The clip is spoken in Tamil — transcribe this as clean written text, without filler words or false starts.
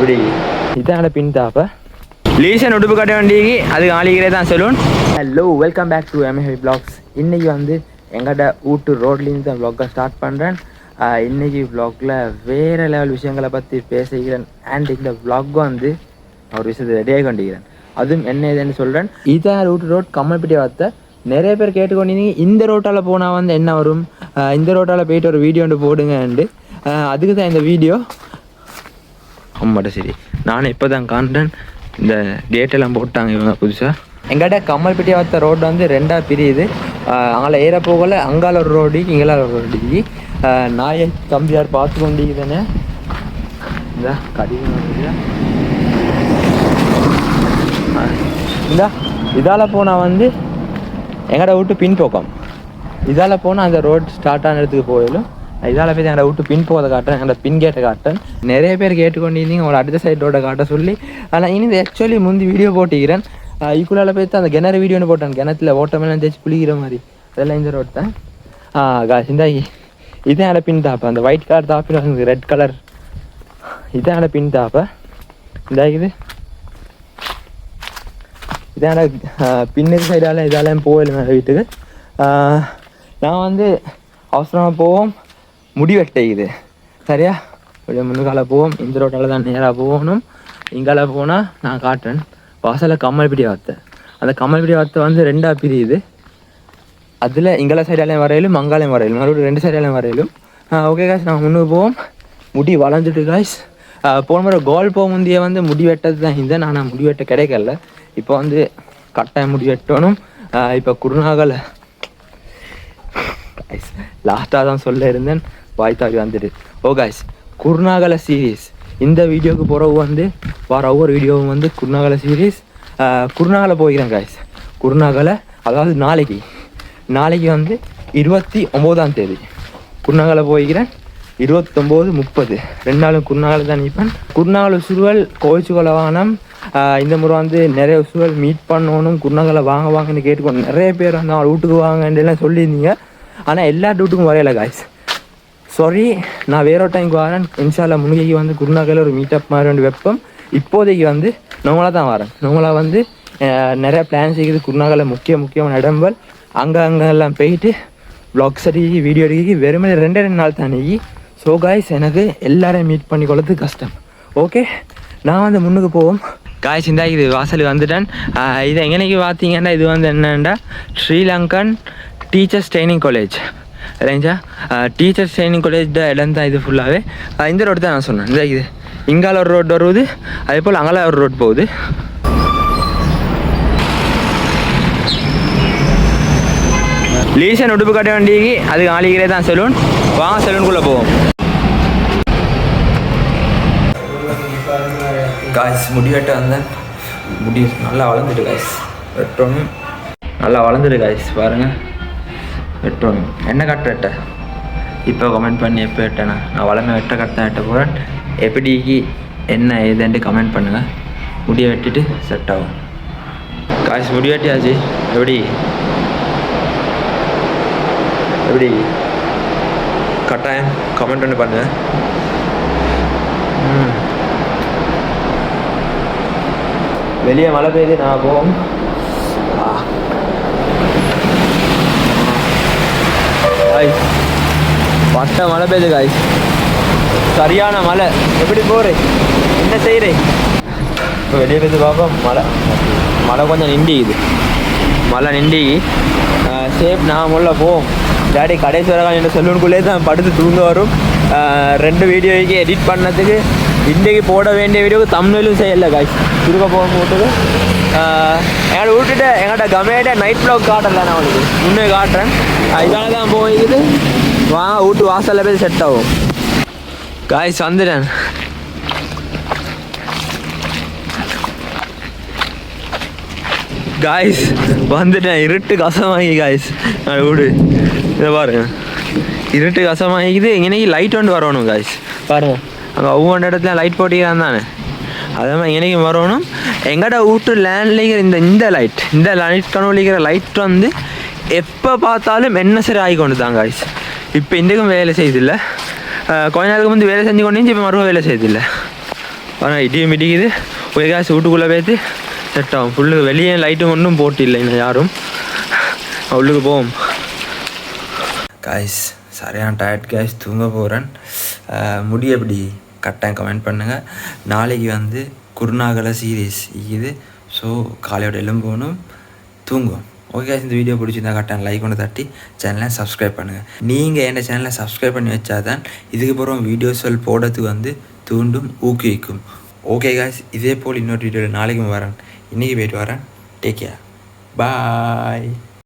எப்படி இதான பின் தாப்ப லீசன் உடுப்பு கட்ட வண்டிக்கு அது ஆளிக்கிறே தான் salon. Hello, welcome back to MA blogs. இன்றைக்கி வந்து எங்கள்கிட்ட ஊட்டு ரோட்லேருந்து தான் வ்ளாக்கை ஸ்டார்ட் பண்ணுறேன். இன்றைக்கி வ்ளாகில் வேறு லெவல் விஷயங்களை பற்றி பேசுகிறேன். அண்ட் இந்த வ்ளாக் வந்து ஒரு விஷயத்தை ரெடியாகி கொண்டிருக்கிறேன். அதுவும் என்ன ஏதுன்னு சொல்கிறேன். இதான் ஊட்டு ரோட் கம்மல்பட்டி வார்த்தை. நிறைய பேர் கேட்டுக்கொண்டிருந்தீங்க இந்த ரோட்டால் போனால் வந்து என்ன வரும், இந்த ரோட்டால் போயிட்டு ஒரு வீடியோ ஒன்று போடுங்கண்டு. அதுக்கு தான் இந்த வீடியோ. ஆமாட்ட சரி, நானும் இப்போ தான் காண்றேன். இந்த கேட்டெல்லாம் போட்டாங்க இவங்க புதுசாக. எங்கிட்ட கம்மல்பட்டி வார்த்தை ரோடு வந்து ரெண்டாக பிரியுது. அங்கே ஏற போகல, அங்கால ஒரு ரோடு இங்கேலாம் ஒரு ரோடு. நாயை தம்பியார் பார்த்து கொண்டிருக்குதானே இந்த கடிதம் இந்த இதால் போனால் வந்து எங்கள்கிட்ட விட்டு பின்போக்கம். இதால் போனால் அந்த ரோட் ஸ்டார்ட் ஆன இடத்துக்கு போயிடும். இதால் போய் எங்கள்கிட்ட விட்டு பின் போகிறத காட்டேன், எங்கள்கிட்ட பின் கேட்டை காட்டேன். நிறைய பேர் கேட்டுக்கொண்டிருந்தீங்க ஒரு அடுத்த சைட் ரோட்டை காட்ட சொல்லி. ஆனால் இனி ஆக்சுவலி முந்தி வீடியோ போட்டிக்கிறேன். ஈக்குவலால் போய் அந்த கிணறு வீடியோன்னு போட்டேன். கிணத்துல ஓட்டமெல்லாம் தேய்ச்சி குளிக்கிற மாதிரி. அதெல்லாம் இந்த ரோட் தான். காசு இந்த இதான் என்ட பின் தாப்பா. அந்த ஒயிட் கலர் தாப்பில் ரெட் கலர் இதான் என்ட பின் தாப்பா. இந்த இதான் பின்னுக்கு சைடால் இதால் போயிடுவேன் வீட்டுக்கு. நான் வந்து அவசரமாக போவோம், முடி வெட்டைக்குது சரியா. கொஞ்சம் முன்னுக்கால போவோம். இந்த ரோட்டால் தான் நேராக போகணும். இங்கால போனால் நான் காட்டுறேன். வாசலில் கம்மல்பட்டி வார்த்தை. அந்த கம்மல்பட்டி வார்த்தை வந்து ரெண்டாக பிரியுது. அதில் இங்கால சைடாலையும் வரையிலும் அங்காலையும் வரையிலும் மறுபடியும் ரெண்டு சைடாலையும் வரையிலும். ஓகே காய்ஸ், நாங்கள் முன்னுக்கு போவோம். முடி வளர்ந்துட்டு காய்ஸ். போன முறை கோல் போக முந்தைய வந்து முடி வெட்டது தான் இந்த. நான் முடி வெட்ட கிடைக்கல. இப்போ வந்து கட்டாயம் முடி வெட்டணும். இப்போ குருநாகலை காய்ஸ் லாஸ்ட்டாக தான் சொல்ல இருந்தேன், வாய்த்தாவி வந்துட்டு. ஓ காய்ஸ், குருநாகலை சீரீஸ் இந்த வீடியோவுக்கு பிறகு வந்து வர ஒவ்வொரு வீடியோவும் வந்து குருநாகலை சீரீஸ். குருநாகலை போகிறேன் காய்ஸ். குருநாகலை அதாவது நாளைக்கு வந்து 29ஆம் தேதி குருநாகலை போய்க்கிறேன். 29, 30 2 நாளும் குருநாகலை தான் நிற்பேன். குருநாகலை சுருவல் கோவிச்சுக்கொள்ள வாங்கினோம். இந்த முறை வந்து நிறைய சுருவல் மீட் பண்ணணும். குருநாகலை வாங்கன்னு கேட்டுக்கொண்டு நிறைய பேர் வந்து அவள் வீட்டுக்கு வாங்கலாம் சொல்லியிருந்தீங்க. ஆனால் எல்லா வீட்டுக்கும் வரையில காய்ஸ். சாரி, நான் வேற ஒரு டைமுக்கு வரேன். இன்ஷால்லா முன்கைக்கு வந்து குருநாகலில் ஒரு மீட்டப் மாதிரி ரெண்டு வைப்போம். இப்போதைக்கு வந்து நம்மளாக தான் வரேன். நம்மளாக வந்து நிறையா பிளான் செய்யுது. குருநாகலில் முக்கியமான இடங்கள் அங்கெல்லாம் போயிட்டு வ்ளாக்ஸ் அடிக்கி வீடியோ அடிக்கி வெறுமே 2 நாள் தானே. ஸோ காய்ஸ், எனக்கு எல்லாரையும் மீட் பண்ணி கொள்றது கஷ்டம். ஓகே, நான் வந்து முன்னுக்கு போவோம் காய்ஸ். இந்த இது வாசல் வந்துட்டேன். இது எங்கனைக்கு பார்த்தீங்கன்னா இது வந்து என்னென்னா ஸ்ரீலங்கன் டீச்சர்ஸ் ட்ரைனிங் காலேஜ் இல்லைங்களா. டீச்சர்ஸ் ட்ரைனிங் காலேஜ் இடம் தான் இது ஃபுல்லாகவே. இந்த ரோடு தான் நான் சொன்னேன். இந்த இது இங்கால ஒரு ரோடு வருது, அதே போல் அங்கால ஒரு ரோடு போகுது. லீசன் உடுப்பு கட்ட வண்டிக்கு அது ஆளிக்கிறே தான் சலூன். வாங்க சலூனுக்குள்ளே போவோம் காய்ஸ். முடி வெட்ட வந்தேன். முடி நல்லா வளர்ந்துட்டு காய்ஸ். வெட்டணும் நல்லா வளர்ந்துட்டு காய்ஸ். பாருங்கள், வெட்டணும். என்ன கட்ட வெட்ட இப்போ கமெண்ட் பண்ணி எப்போ வெட்டேண்ணா நான் வளமை வெட்ட கட்ட வெட்ட போகிறேன். எப்படிக்கு என்ன ஏதுன்ட்டு கமெண்ட் பண்ணுங்கள். முடியை வெட்டிட்டு செட் ஆகும் காய்ஸ். முடி வெட்டியாச்சு. எப்படி கட்டாயம் கமெண்ட் பண்ணி பண்ணுங்க. வெளியே மழை பெய்யுது, நான் போவோம். பட்ட மழை பெய்யுது காய்ஸ், சரியான மழை. எப்படி போகிறேன், என்ன செய்கிறேன்? இப்போ வெளியே போய்து பார்ப்போம். மழை கொஞ்சம் நிண்டிக்குது. மழை நிண்டி சேஃப். நான் உள்ள போவோம். டேடி கடைசி வர என்ன செல்லுனுக்குள்ளே தான் படுத்து தூங்க வரும். 2 வீடியோக்கு எடிட் பண்ணதுக்கு இன்றைக்கு போட வேண்டிய வீடியோவுக்கு தம்ப்நெயிலும் செய்யலை காய்ஸ். திரும்ப போக போட்டுக்கு எங்கள்ட விட்டுட்டு எங்கள்கிட்ட கம்மியாகிட்ட நைட் வ்ளாக் காட்டலை. நான் உங்களுக்கு முன்னே காட்டுறேன். இதால் தான் போய்க்குது. வீட்டு வாசலில் போய் செட் ஆகும் காய்ஸ். வந்துட்டேன் காய்ஸ், வந்துட்டேன். இருட்டு கசமாகி காய்ஸ். விடு இதை பாருங்க, இருட்டு கசமாகிக்குது. இன்றைக்கி லைட் வந்து வரணும் காய்ஸ். பாருங்கள், அங்கே ஒவ்வொரு இடத்துல லைட் போட்டிக்கிறான் தானே. அதே மாதிரி இன்றைக்கும் வரணும். எங்கள்கிட்ட வீட்டு லேண்ட்லேங்கிற இந்த லைட் கனவுலிக்கிற லைட் வந்து எப்போ பார்த்தாலும் என்ன சரி ஆகி கொண்டு தான் காய்ஸ். இப்போ இன்றைக்கும் வேலை செய்தில்லை. கொஞ்ச நாளுக்கு வந்து வேலை செஞ்சு கொண்டு இப்போ மறுபடியும் வேலை செய்தில்லை. ஆனால் இடியும் இடிக்குது ஒரு காசு வீட்டுக்குள்ளே போய்த்து செட் ஆகும். ஃபுல்லுக்கு வெளியே லைட்டும் ஒன்றும் போட்டு இல்லை இன்னும் யாரும். உள்ளுக்கு போவோம். காய்ஸ் சரியான டயர்ட் காய்ஸ், தூங்க போகிறேன். முடி எப்படி கரெக்டாக கமெண்ட் பண்ணுங்கள். நாளைக்கு வந்து குருநாகல சீரீஸ் இது. ஸோ காலையோட எலும்போனும் தூங்குவோம். ஓகே காய்ஸ், இந்த வீடியோ பிடிச்சிருந்தா கரெக்டாக லைக் ஒன்று தட்டி சேனலை சப்ஸ்கிரைப் பண்ணுங்கள். நீங்கள் என் சேனலை சப்ஸ்கிரைப் பண்ணி வச்சா தான் இதுக்கு அப்புறம் வீடியோஸ்கள் போடுறதுக்கு வந்து தூண்டும் ஊக்குவிக்கும். ஓகே காய்ஸ், இதே போல் இன்னொரு வீடியோவில் நாளைக்கும் வரேன். இன்றைக்கி போய்ட்டு வரேன். டேக் கேர், பாய்.